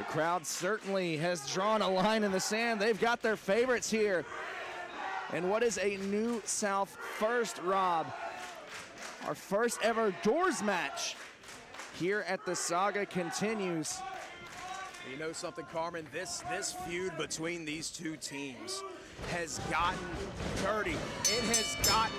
crowd certainly has drawn a line in the sand. They've got their favorites here. And what is a New South first, Rob? Our first ever doors match here at the Saga continues. You know something, Carmen? This feud between these two teams has gotten dirty. It has gotten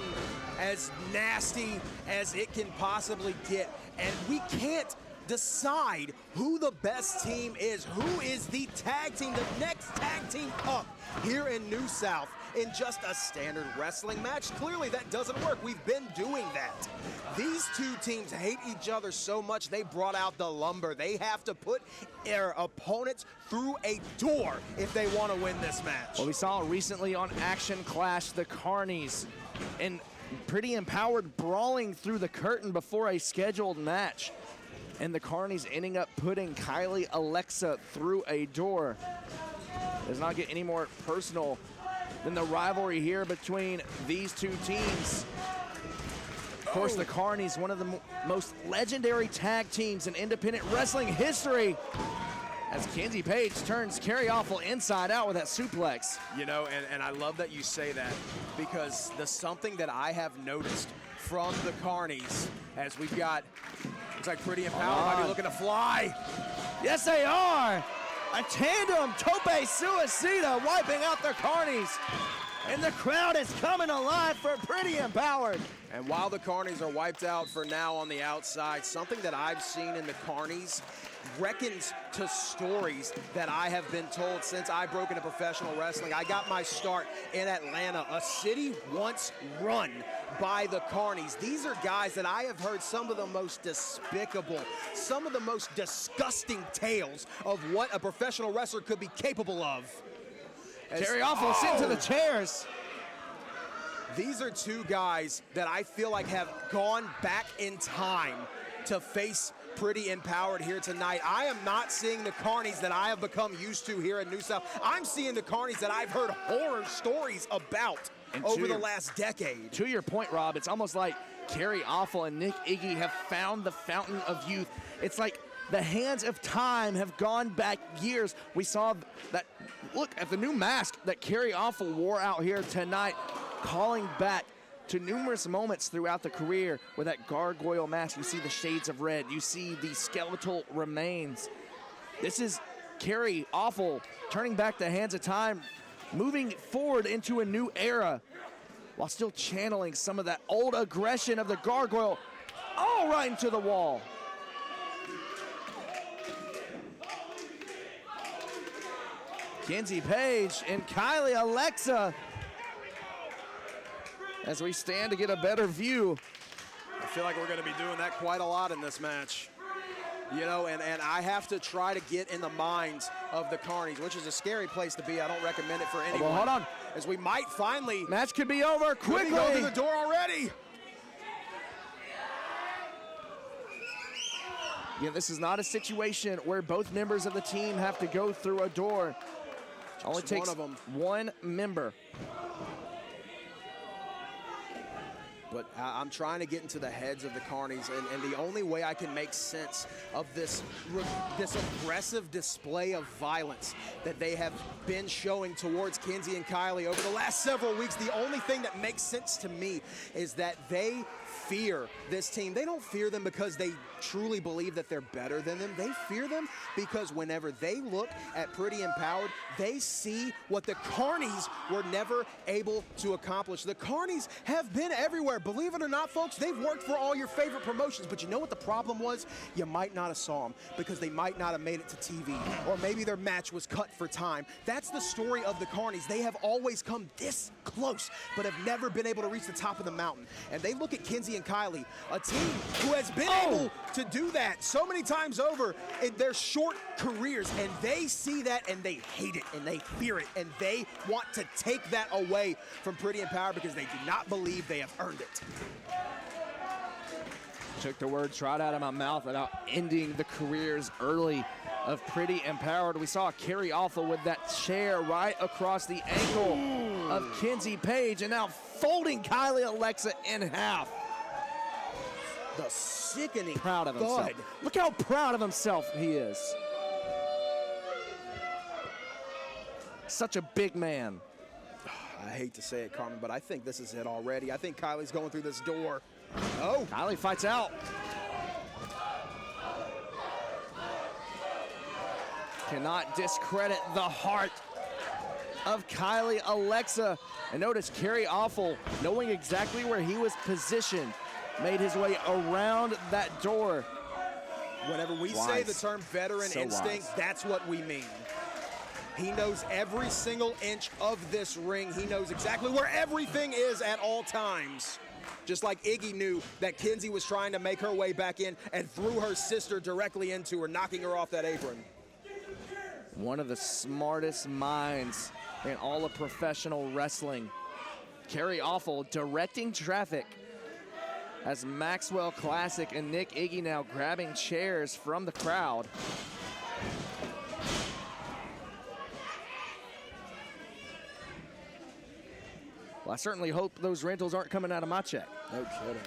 as nasty as it can possibly get. And we can't decide who the best team is, who is the tag team, the next tag team up here in New South in just a standard wrestling match. Clearly that doesn't work. We've been doing that. These two teams hate each other so much they brought out the lumber. They have to put their opponents through a door if they want to win this match. Well, we saw recently on Action Clash the Carnies and Pretty Empowered brawling through the curtain before a scheduled match. And the Carnies ending up putting Kylie Alexa through a door. Does not get any more personal than the rivalry here between these two teams. Of course, the Carnies, one of the most legendary tag teams in independent wrestling history, as Kenzie Paige turns Kerry Awful inside out with that suplex. You know, and I love that you say that, because the something that I have noticed from the Carnies, as we've got, looks like Pretty Empowered might be looking to fly. Yes, they are. A tandem tope suicida wiping out the Carnies. And the crowd is coming alive for Pretty Empowered. And while the Carnies are wiped out for now on the outside, something that I've seen in the Carnies reckons to stories that I have been told since I broke into professional wrestling. I got my start in Atlanta, a city once run by the Carnies. These are guys that I have heard some of the most despicable, some of the most disgusting tales of what a professional wrestler could be capable of. Kerry Awful sent to the chairs. These are two guys that I feel like have gone back in time to face Pretty Empowered here tonight. I am not seeing the Carnies that I have become used to here in New South. I'm seeing the Carnies that I've heard horror stories about over the last decade. To your point, Rob, it's almost like Kerry Awful and Nick Iggy have found the fountain of youth. It's like the hands of time have gone back years. We saw that, look at the new mask that Kerry Awful wore out here tonight, calling back to numerous moments throughout the career with that gargoyle mask. You see the shades of red. You see the skeletal remains. This is Kerry Awful turning back the hands of time, moving forward into a new era while still channeling some of that old aggression of the gargoyle all right into the wall. Kenzie Paige and Kylie Alexa as we stand to get a better view. I feel like we're going to be doing that quite a lot in this match. You know, and I have to try to get in the minds of the Carnies, which is a scary place to be. I don't recommend it for anyone. Well, hold on. As we might finally... Match could be over quickly. Go through the door already. Yeah, this is not a situation where both members of the team have to go through a door. It only takes one member. But I'm trying to get into the heads of the Carnies, and the only way I can make sense of this aggressive display of violence that they have been showing towards Kenzie and Kylie over the last several weeks, the only thing that makes sense to me is that they fear this team. They don't fear them because they truly believe that they're better than them. They fear them because whenever they look at Pretty Empowered, they see what the Carnies were never able to accomplish. The Carnies have been everywhere. Believe it or not, folks, they've worked for all your favorite promotions, but you know what the problem was? You might not have saw them because they might not have made it to TV, or maybe their match was cut for time. That's the story of the Carnies. They have always come this close, but have never been able to reach the top of the mountain. And they look at Kenzie and Kylie, a team who has been able to do that so many times over in their short careers, and they see that and they hate it and they fear it, and they want to take that away from Pretty Empowered because they do not believe they have earned it. Took the words right out of my mouth about ending the careers early of Pretty Empowered. We saw Kerry Awful with that chair right across the ankle of Kenzie Paige, and now folding Kylie Alexa in half. The sickening proud of himself. Look how proud of himself he is. such a big man. I hate to say it, Carmen, but I think this is it already. I think Kylie's going through this door. Oh. Kylie fights out. Cannot discredit the heart of Kylie Alexa. And notice Kerry Awful, knowing exactly where he was positioned, made his way around that door. Whenever we say the term veteran instinct, that's what we mean. He knows every single inch of this ring. He knows exactly where everything is at all times. Just like Iggy knew that Kenzie was trying to make her way back in and threw her sister directly into her, knocking her off that apron. One of the smartest minds in all of professional wrestling. Kerry Awful directing traffic as Maxwell Classic and Nick Iggy now grabbing chairs from the crowd. Well, I certainly hope those rentals aren't coming out of my check. No kidding.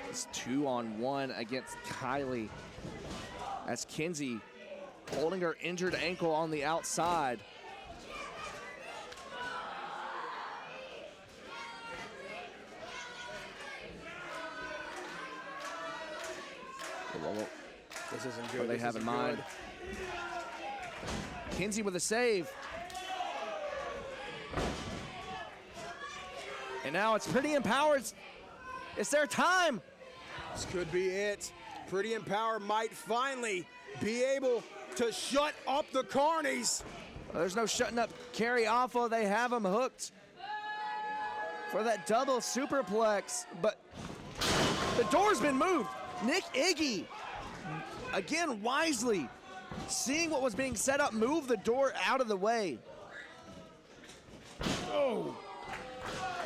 It's 2-on-1 against Kylie as Kenzie holding her injured ankle on the outside. This isn't good. What do they have in mind? Kenzie with a save. And now it's Pretty Empowered. It's their time. This could be it. Pretty Empowered might finally be able to shut up the Carnies. There's no shutting up Kerry Awful. They have him hooked for that double superplex, but the door's been moved. Nick Iggy, again wisely, seeing what was being set up, move the door out of the way. Oh.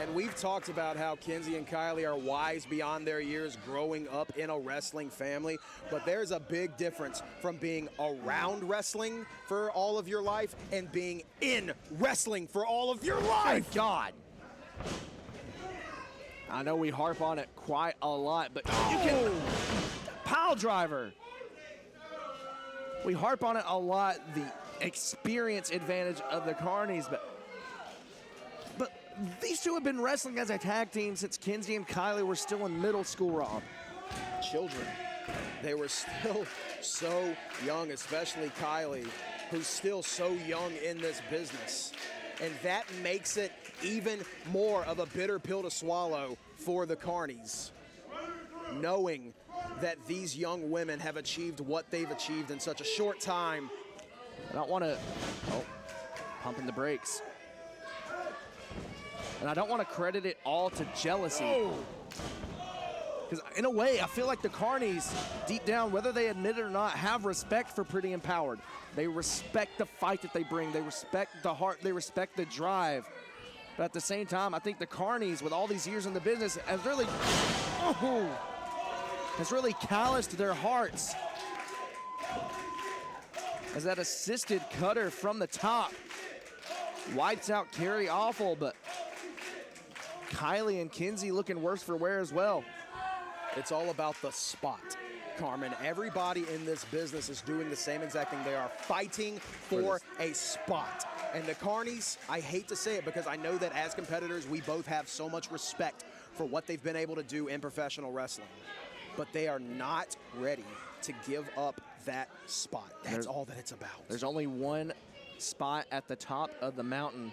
And we've talked about how Kenzie and Kylie are wise beyond their years growing up in a wrestling family, but there's a big difference from being around wrestling for all of your life and being in wrestling for all of your life. Thank God. I know we harp on it quite a lot, but you can pile driver. We harp on it a lot, the experience advantage of the Carnies, but these two have been wrestling as a tag team since Kenzie and Kylie were still in middle school, Rob. Children. They were still so young, especially Kylie, who's still so young in this business. And that makes it even more of a bitter pill to swallow for the Carnies, knowing that these young women have achieved what they've achieved in such a short time. I don't want to, pumping the brakes. And I don't want to credit it all to jealousy. Because in a way, I feel like the Carnies, deep down, whether they admit it or not, have respect for Pretty Empowered. They respect the fight that they bring. They respect the heart. They respect the drive. But at the same time, I think the Carnies, with all these years in the business, has really calloused their hearts. As that assisted cutter from the top wipes out Kerry Awful, but Kylie and Kenzie looking worse for wear as well. It's all about the spot, Carmen. Everybody in this business is doing the same exact thing. They are fighting for a spot. And the Carnies, I hate to say it because I know that as competitors, we both have so much respect for what they've been able to do in professional wrestling. But they are not ready to give up that spot. That's all that it's about. There's only one spot at the top of the mountain,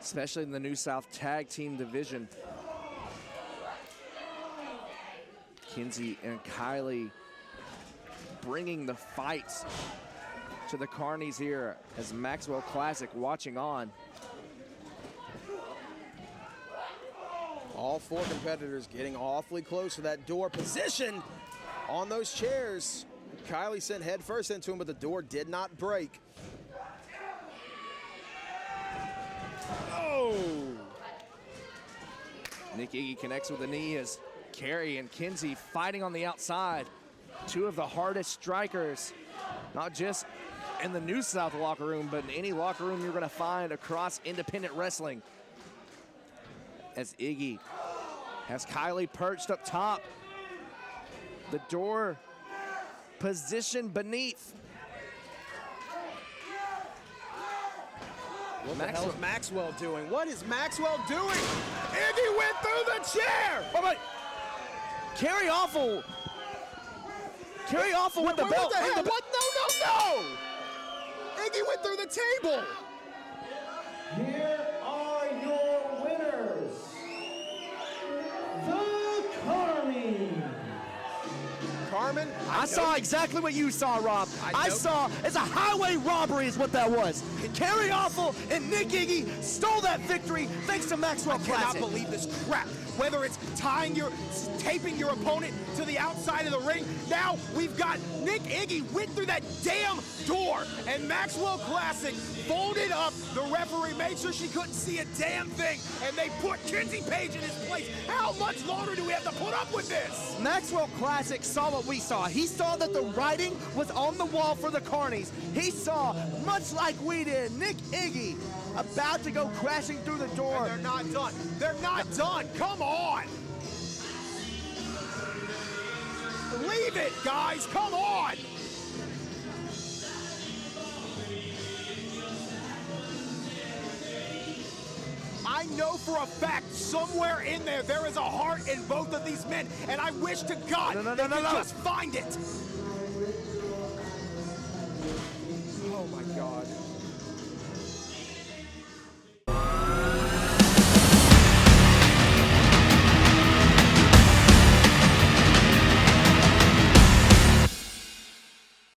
especially in the New South Tag Team Division. Kenzie and Kylie bringing the fights to the Carnies here as Maxwell Classic watching on. All four competitors getting awfully close to that door position on those chairs. Kylie sent head first into him, but the door did not break. Oh! Nick Iggy connects with the knee as Kerry and Kenzie fighting on the outside. Two of the hardest strikers, not just in the New South locker room, but in any locker room you're going to find across independent wrestling. As Iggy has Kylie perched up top. The door positioned beneath. What the hell is Maxwell doing? What is Maxwell doing? Iggy went through the chair! Oh my! Kerry Awful. Kerry Awful with the belt. What the hell? What? No! Iggy went through the table! Here are your winners, the Carnies. Carmen, I saw exactly what you saw, Rob. I saw it's a highway robbery is what that was. Kerry Awful and Nick Iggy stole that victory thanks to Maxwell I Classic. cannot believe this crap. Whether it's taping your opponent to the outside of the ring, now we've got Nick Iggy went through that damn door, and Maxwell Classic folded up the referee, made sure she couldn't see a damn thing, and they put Kenzie Paige in his place. How much longer do we have to put up with this? Maxwell Classic saw what we saw. He saw that the writing was on the wall for the Carnies. He saw, much like we did, Nick Iggy about to go crashing through the door. And they're not done. They're not done. Come on. Leave it, guys. Come on. I know for a fact somewhere in there is a heart in both of these men, and I wish to God they could just find it.